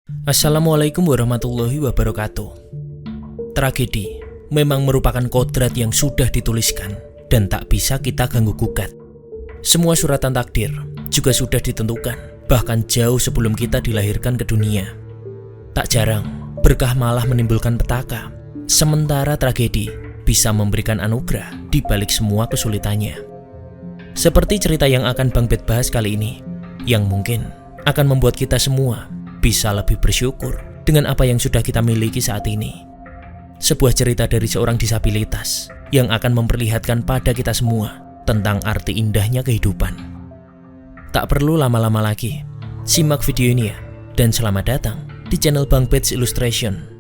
Assalamualaikum warahmatullahi wabarakatuh. Tragedi memang merupakan kodrat yang sudah dituliskan dan tak bisa kita ganggu-gugat. Semua suratan takdir juga sudah ditentukan, bahkan jauh sebelum kita dilahirkan ke dunia. Tak jarang, berkah malah menimbulkan petaka, sementara tragedi bisa memberikan anugerah di balik semua kesulitannya. Seperti cerita yang akan Bang Bet bahas kali ini, yang mungkin akan membuat kita semua bisa lebih bersyukur dengan apa yang sudah kita miliki saat ini. Sebuah cerita dari seorang disabilitas yang akan memperlihatkan pada kita semua tentang arti indahnya kehidupan. Tak perlu lama-lama lagi, simak video ini ya, dan selamat datang di channel Bang Bet's Illustration.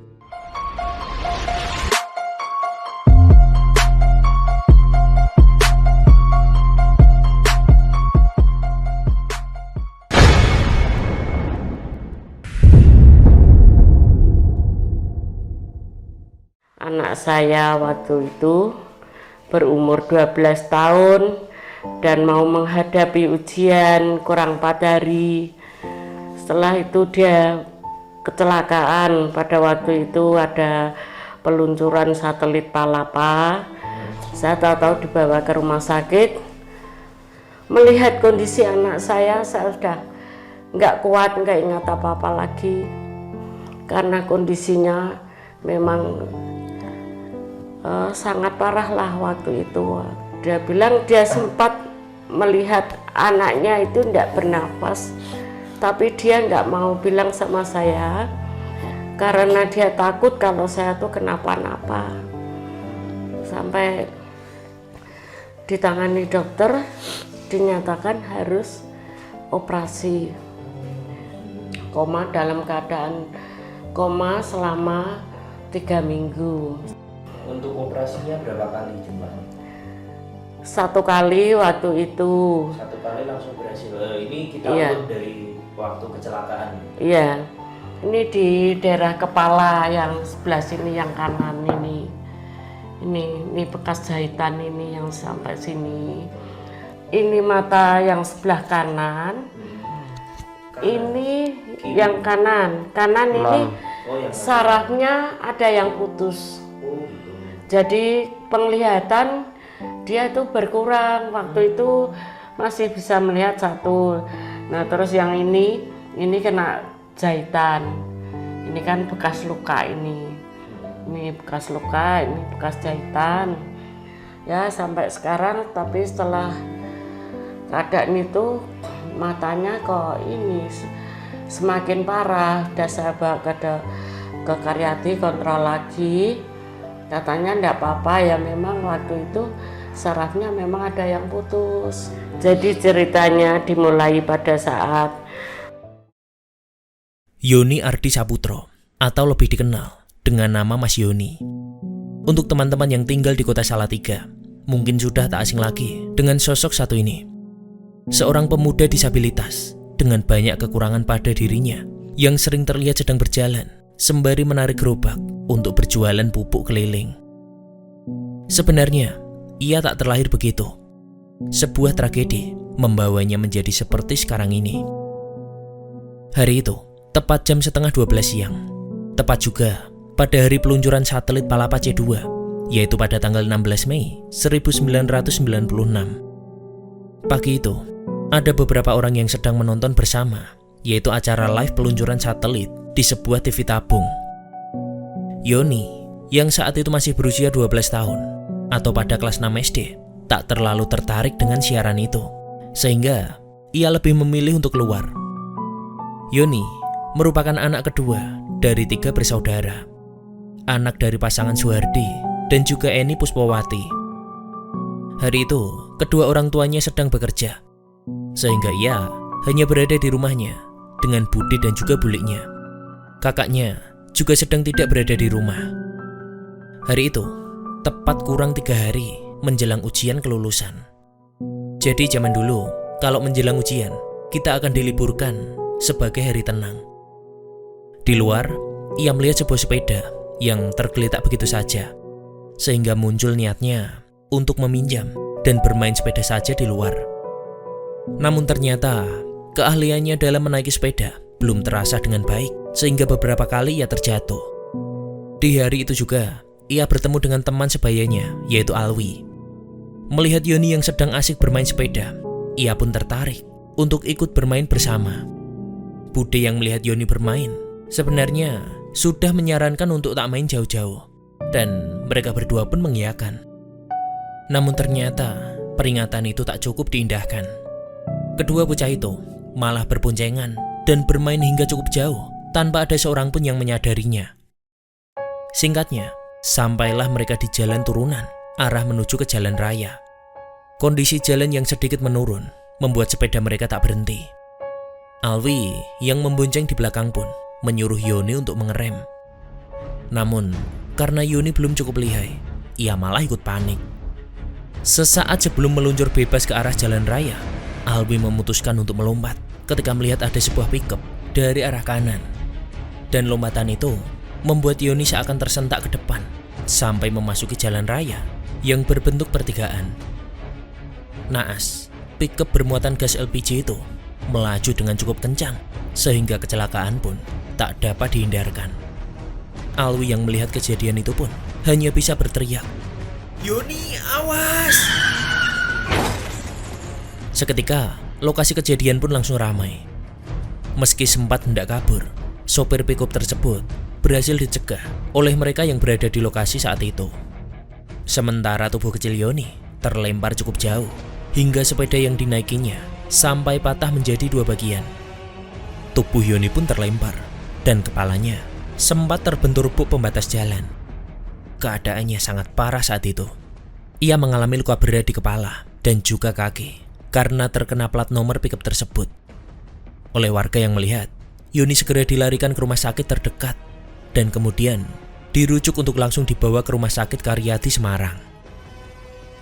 Anak saya waktu itu berumur 12 tahun dan mau menghadapi ujian kurang 4 hari. Setelah itu dia kecelakaan. Pada waktu itu ada peluncuran satelit Palapa. Saya tahu-tahu dibawa ke rumah sakit. Melihat kondisi anak saya sudah nggak kuat, nggak ingat apa-apa lagi. Karena kondisinya memang sangat parah lah waktu itu. Dia bilang dia sempat melihat anaknya itu tidak bernafas, tapi dia nggak mau bilang sama saya karena dia takut kalau saya tuh kenapa-napa. Sampai ditangani dokter, dinyatakan harus operasi. Koma, dalam keadaan koma selama 3 minggu. Untuk operasinya berapa kali jumlahnya? 1 kali waktu itu. 1 kali langsung berhasil. Ini kita Iya. dari waktu kecelakaan. Iya, ini di daerah kepala yang sebelah sini, yang kanan ini. Ini bekas jahitan ini yang sampai sini. Ini mata yang sebelah kanan. Ini yang kanan. Kanan ini sarafnya ada yang putus. Jadi penglihatan dia itu berkurang. Waktu itu masih bisa melihat 1. Nah terus yang ini kena jahitan. Ini kan bekas luka ini. Ini bekas luka, ini bekas jahitan. Ya sampai sekarang, tapi setelah keadaan itu matanya kok ini semakin parah. Udah saya bawa ke Karyadi, kontrol lagi. Katanya enggak apa-apa, ya memang waktu itu sarafnya memang ada yang putus. Jadi ceritanya dimulai pada saat Yoni Ardi Saputro, atau lebih dikenal dengan nama Mas Yoni. Untuk teman-teman yang tinggal di kota Salatiga, mungkin sudah tak asing lagi dengan sosok satu ini. Seorang pemuda disabilitas dengan banyak kekurangan pada dirinya yang sering terlihat sedang berjalan sembari menarik gerobak untuk berjualan pupuk keliling. Sebenarnya, ia tak terlahir begitu. Sebuah tragedi membawanya menjadi seperti sekarang ini. Hari itu, tepat jam setengah 12 siang, tepat juga pada hari peluncuran satelit Palapa C2, yaitu pada tanggal 16 Mei 1996. Pagi itu, ada beberapa orang yang sedang menonton bersama, yaitu acara live peluncuran satelit di sebuah TV tabung. Yoni, yang saat itu masih berusia 12 tahun, atau pada kelas 6 SD, tak terlalu tertarik dengan siaran itu, sehingga ia lebih memilih untuk keluar. Yoni merupakan anak kedua dari 3 bersaudara, anak dari pasangan Suhardi dan juga Eni Puspowati. Hari itu, kedua orang tuanya sedang bekerja, sehingga ia hanya berada di rumahnya dengan Budi dan juga buliknya. Kakaknya juga sedang tidak berada di rumah. Hari itu, tepat kurang 3 hari menjelang ujian kelulusan. Jadi zaman dulu, kalau menjelang ujian, kita akan diliburkan sebagai hari tenang. Di luar, ia melihat sebuah sepeda yang tergeletak begitu saja, sehingga muncul niatnya untuk meminjam dan bermain sepeda saja di luar. Namun ternyata, keahliannya dalam menaiki sepeda belum terasa dengan baik sehingga beberapa kali ia terjatuh. Di hari itu juga, ia bertemu dengan teman sebayanya, yaitu Alwi. Melihat Yoni yang sedang asik bermain sepeda, ia pun tertarik untuk ikut bermain bersama. Bude yang melihat Yoni bermain sebenarnya sudah menyarankan untuk tak main jauh-jauh, dan mereka berdua pun mengiyakan. Namun ternyata peringatan itu tak cukup diindahkan. Kedua bocah itu malah berboncengan dan bermain hingga cukup jauh tanpa ada seorang pun yang menyadarinya. Singkatnya, sampailah mereka di jalan turunan arah menuju ke jalan raya. Kondisi jalan yang sedikit menurun membuat sepeda mereka tak berhenti. Alwi yang membonceng di belakang pun menyuruh Yoni untuk mengerem. Namun, karena Yoni belum cukup lihai, ia malah ikut panik. Sesaat sebelum meluncur bebas ke arah jalan raya, Alwi memutuskan untuk melompat ketika melihat ada sebuah pickup dari arah kanan. Dan lompatan itu membuat Yoni seakan tersentak ke depan sampai memasuki jalan raya yang berbentuk pertigaan. Naas, pickup bermuatan gas LPG itu melaju dengan cukup kencang sehingga kecelakaan pun tak dapat dihindarkan. Alwi yang melihat kejadian itu pun hanya bisa berteriak, "Yoni, awas!" Seketika, lokasi kejadian pun langsung ramai. Meski sempat hendak kabur, sopir pickup tersebut berhasil dicegah oleh mereka yang berada di lokasi saat itu. Sementara tubuh kecil Yoni terlempar cukup jauh, hingga sepeda yang dinaikinya sampai patah menjadi dua bagian. Tubuh Yoni pun terlempar, dan kepalanya sempat terbentur buk pembatas jalan. Keadaannya sangat parah saat itu. Ia mengalami luka berat di kepala dan juga kaki karena terkena plat nomor pickup tersebut. Oleh warga yang melihat, Yoni segera dilarikan ke rumah sakit terdekat dan kemudian dirujuk untuk langsung dibawa ke Rumah Sakit Karyadi Semarang.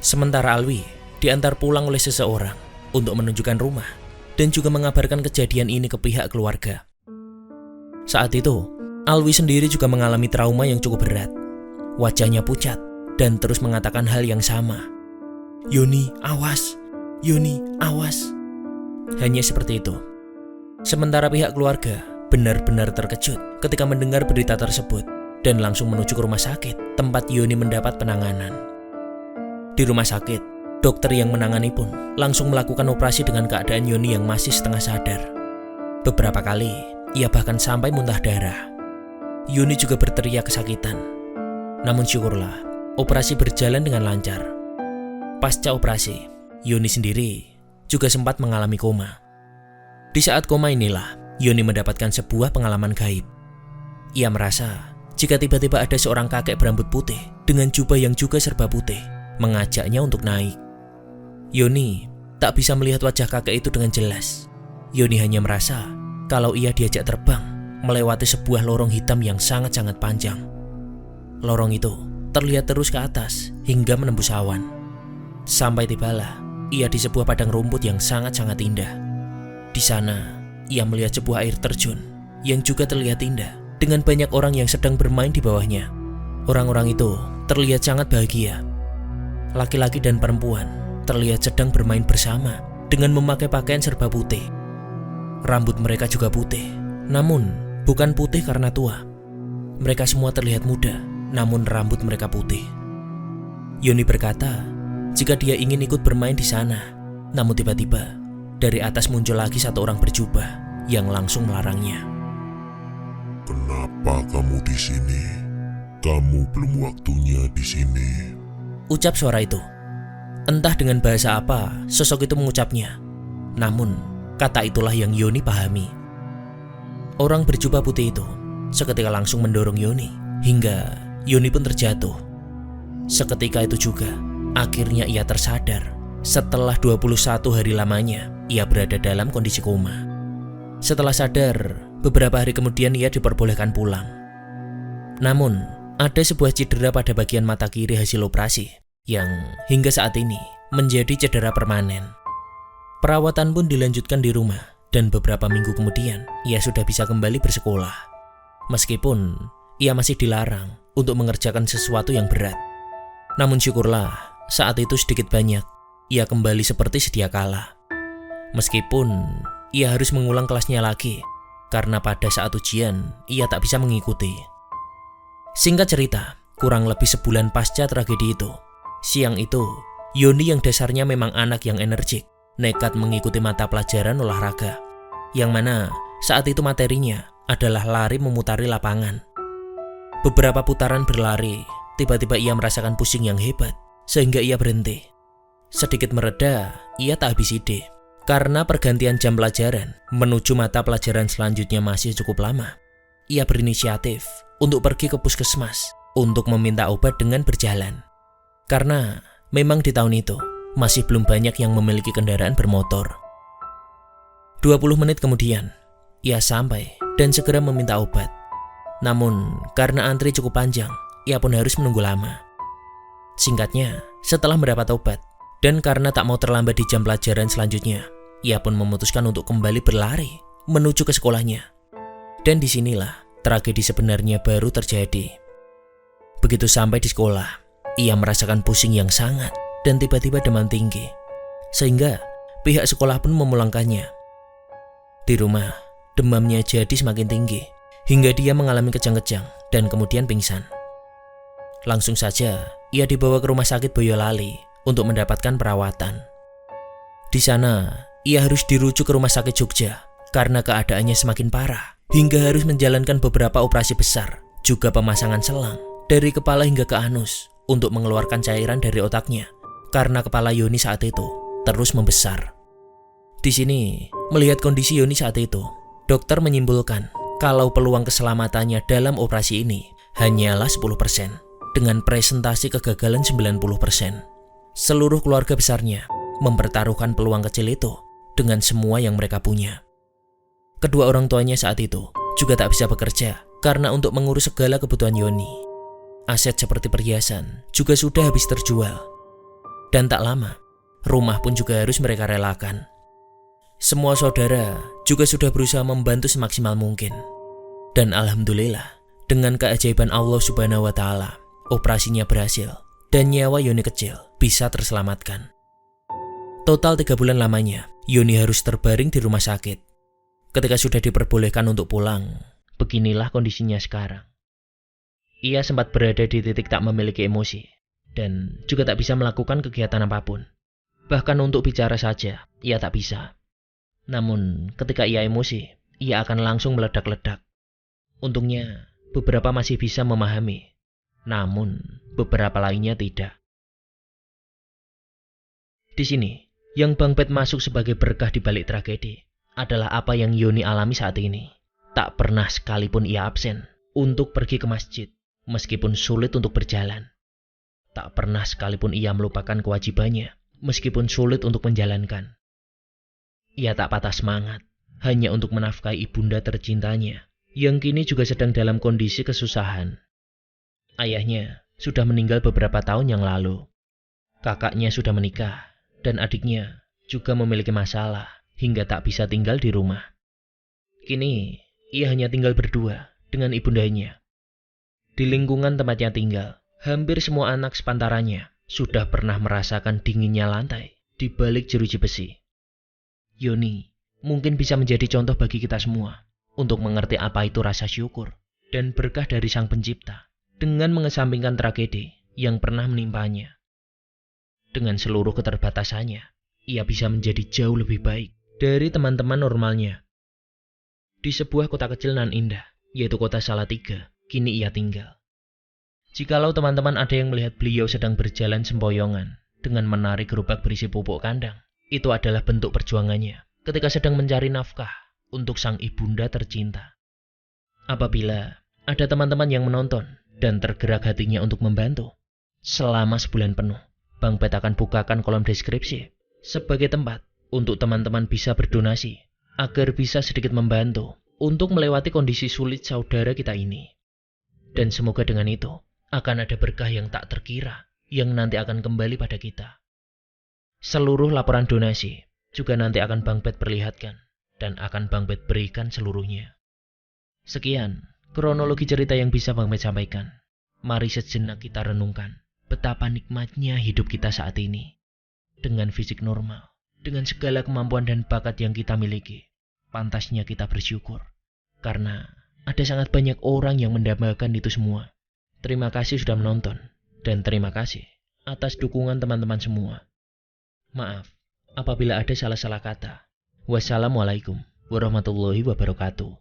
Sementara Alwi diantar pulang oleh seseorang untuk menunjukkan rumah dan juga mengabarkan kejadian ini ke pihak keluarga. Saat itu, Alwi sendiri juga mengalami trauma yang cukup berat. Wajahnya pucat dan terus mengatakan hal yang sama. "Yoni, awas! Yoni, awas!" Hanya seperti itu. Sementara pihak keluarga benar-benar terkejut ketika mendengar berita tersebut dan langsung menuju ke rumah sakit tempat Yoni mendapat penanganan. Di rumah sakit, dokter yang menangani pun langsung melakukan operasi dengan keadaan Yoni yang masih setengah sadar. Beberapa kali, ia bahkan sampai muntah darah. Yoni juga berteriak kesakitan. Namun syukurlah, operasi berjalan dengan lancar. Pasca operasi, Yoni sendiri juga sempat mengalami koma. Di saat koma inilah, Yoni mendapatkan sebuah pengalaman gaib. Ia merasa jika tiba-tiba ada seorang kakek berambut putih dengan jubah yang juga serba putih mengajaknya untuk naik. Yoni tak bisa melihat wajah kakek itu dengan jelas. Yoni hanya merasa kalau ia diajak terbang melewati sebuah lorong hitam yang sangat-sangat panjang. Lorong itu terlihat terus ke atas hingga menembus awan. Sampai tibalah ia di sebuah padang rumput yang sangat-sangat indah. Di sana, ia melihat sebuah air terjun yang juga terlihat indah dengan banyak orang yang sedang bermain di bawahnya. Orang-orang itu terlihat sangat bahagia. Laki-laki dan perempuan terlihat sedang bermain bersama dengan memakai pakaian serba putih. Rambut mereka juga putih, namun bukan putih karena tua. Mereka semua terlihat muda, namun rambut mereka putih. Yoni berkata, jika dia ingin ikut bermain di sana, namun tiba-tiba dari atas muncul lagi satu orang berjubah yang langsung melarangnya. "Kenapa kamu di sini? Kamu belum waktunya di sini." Ucap suara itu. Entah dengan bahasa apa sosok itu mengucapnya. Namun, kata itulah yang Yoni pahami. Orang berjubah putih itu seketika langsung mendorong Yoni hingga Yoni pun terjatuh. Seketika itu juga, akhirnya ia tersadar. Setelah 21 hari lamanya, ia berada dalam kondisi koma. Setelah sadar, beberapa hari kemudian ia diperbolehkan pulang. Namun, ada sebuah cedera pada bagian mata kiri hasil operasi yang hingga saat ini menjadi cedera permanen. Perawatan pun dilanjutkan di rumah dan beberapa minggu kemudian ia sudah bisa kembali bersekolah. Meskipun ia masih dilarang untuk mengerjakan sesuatu yang berat. Namun syukurlah, saat itu sedikit banyak ia kembali seperti sedia kala. Meskipun ia harus mengulang kelasnya lagi karena pada saat ujian ia tak bisa mengikuti. Singkat cerita, kurang lebih sebulan pasca tragedi itu, siang itu Yoni yang dasarnya memang anak yang energik nekat mengikuti mata pelajaran olahraga, yang mana saat itu materinya adalah lari memutari lapangan. Beberapa putaran berlari, tiba-tiba ia merasakan pusing yang hebat sehingga ia berhenti. Sedikit mereda, ia tak habis ide. Karena pergantian jam pelajaran menuju mata pelajaran selanjutnya masih cukup lama, ia berinisiatif untuk pergi ke puskesmas untuk meminta obat dengan berjalan. Karena memang di tahun itu masih belum banyak yang memiliki kendaraan bermotor. 20 menit kemudian, ia sampai dan segera meminta obat. Namun karena antri cukup panjang, ia pun harus menunggu lama. Singkatnya, setelah mendapat obat, dan karena tak mau terlambat di jam pelajaran selanjutnya, ia pun memutuskan untuk kembali berlari menuju ke sekolahnya. Dan disinilah tragedi sebenarnya baru terjadi. Begitu sampai di sekolah, ia merasakan pusing yang sangat dan tiba-tiba demam tinggi, sehingga pihak sekolah pun memulangkannya. Di rumah, demamnya jadi semakin tinggi, hingga dia mengalami kejang-kejang dan kemudian pingsan. Langsung saja, ia dibawa ke rumah sakit Boyolali untuk mendapatkan perawatan. Di sana, ia harus dirujuk ke rumah sakit Jogja karena keadaannya semakin parah, hingga harus menjalankan beberapa operasi besar, juga pemasangan selang dari kepala hingga ke anus untuk mengeluarkan cairan dari otaknya, karena kepala Yoni saat itu terus membesar. Di sini, melihat kondisi Yoni saat itu, dokter menyimpulkan kalau peluang keselamatannya dalam operasi ini hanyalah 10%, dengan presentasi kegagalan 90%. Seluruh keluarga besarnya mempertaruhkan peluang kecil itu dengan semua yang mereka punya. Kedua orang tuanya saat itu juga tak bisa bekerja karena untuk mengurus segala kebutuhan Yoni. Aset seperti perhiasan juga sudah habis terjual. Dan tak lama, rumah pun juga harus mereka relakan. Semua saudara juga sudah berusaha membantu semaksimal mungkin. Dan alhamdulillah, dengan keajaiban Allah Subhanahu wa Ta'ala, operasinya berhasil dan nyawa Yoni kecil bisa terselamatkan. Total 3 bulan lamanya, Yoni harus terbaring di rumah sakit. Ketika sudah diperbolehkan untuk pulang, beginilah kondisinya sekarang. Ia sempat berada di titik tak memiliki emosi, dan juga tak bisa melakukan kegiatan apapun. Bahkan untuk bicara saja, ia tak bisa. Namun, ketika ia emosi, ia akan langsung meledak-ledak. Untungnya, beberapa masih bisa memahami, namun beberapa lainnya tidak. Di sini, yang Bang Pet masuk sebagai berkah di balik tragedi adalah apa yang Yoni alami saat ini. Tak pernah sekalipun ia absen untuk pergi ke masjid, meskipun sulit untuk berjalan. Tak pernah sekalipun ia melupakan kewajibannya, meskipun sulit untuk menjalankan. Ia tak patah semangat, hanya untuk menafkahi ibunda tercintanya, yang kini juga sedang dalam kondisi kesusahan. Ayahnya sudah meninggal beberapa tahun yang lalu. Kakaknya sudah menikah, dan adiknya juga memiliki masalah hingga tak bisa tinggal di rumah. Kini, ia hanya tinggal berdua dengan ibundanya. Di lingkungan tempatnya tinggal, hampir semua anak sepantarannya sudah pernah merasakan dinginnya lantai di balik jeruji besi. Yoni mungkin bisa menjadi contoh bagi kita semua untuk mengerti apa itu rasa syukur dan berkah dari Sang Pencipta dengan mengesampingkan tragedi yang pernah menimpanya. Dengan seluruh keterbatasannya, ia bisa menjadi jauh lebih baik dari teman-teman normalnya. Di sebuah kota kecil nan indah, yaitu kota Salatiga, kini ia tinggal. Jikalau teman-teman ada yang melihat beliau sedang berjalan sempoyongan dengan menarik gerobak berisi pupuk kandang, itu adalah bentuk perjuangannya ketika sedang mencari nafkah untuk sang ibunda tercinta. Apabila ada teman-teman yang menonton dan tergerak hatinya untuk membantu, selama sebulan penuh, Bang Pet akan bukakan kolom deskripsi sebagai tempat untuk teman-teman bisa berdonasi agar bisa sedikit membantu untuk melewati kondisi sulit saudara kita ini. Dan semoga dengan itu akan ada berkah yang tak terkira yang nanti akan kembali pada kita. Seluruh laporan donasi juga nanti akan Bang Pet perlihatkan dan akan Bang Pet berikan seluruhnya. Sekian kronologi cerita yang bisa Bang Pet sampaikan. Mari sejenak kita renungkan betapa nikmatnya hidup kita saat ini. Dengan fisik normal, dengan segala kemampuan dan bakat yang kita miliki, pantasnya kita bersyukur Karena ada sangat banyak orang yang mendambakan itu semua. Terima kasih sudah menonton. Dan terima kasih atas dukungan teman-teman semua. Maaf apabila ada salah-salah kata. Wassalamualaikum warahmatullahi wabarakatuh.